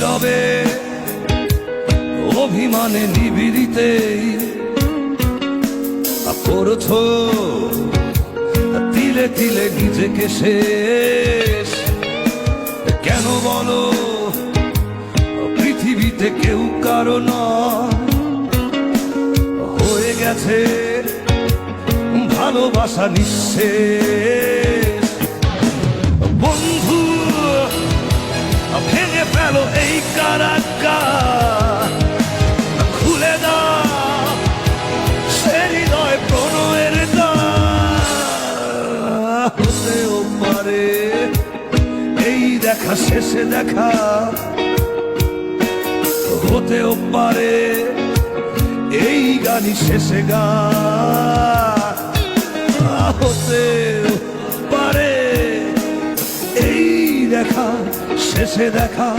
নীরবে অভিমানে নিবিড়িতেই করছো তিলে তিলে নিজেকে শেষ। কেন বলো পৃথিবীতে কেউ কারো নয়, হয়ে গেছে ভালোবাসা নিঃশেষ। বন্ধু ভেঙে ফেলো এই কারাগার, খুলে দাও সে হৃদয় প্রণয়ের দ্বার। হতেও পারে এই দেখা শেষে দেখা, হতেও পারে এই গানই শেষে গান, হতেও পারে এই দেখা শেষে দেখা।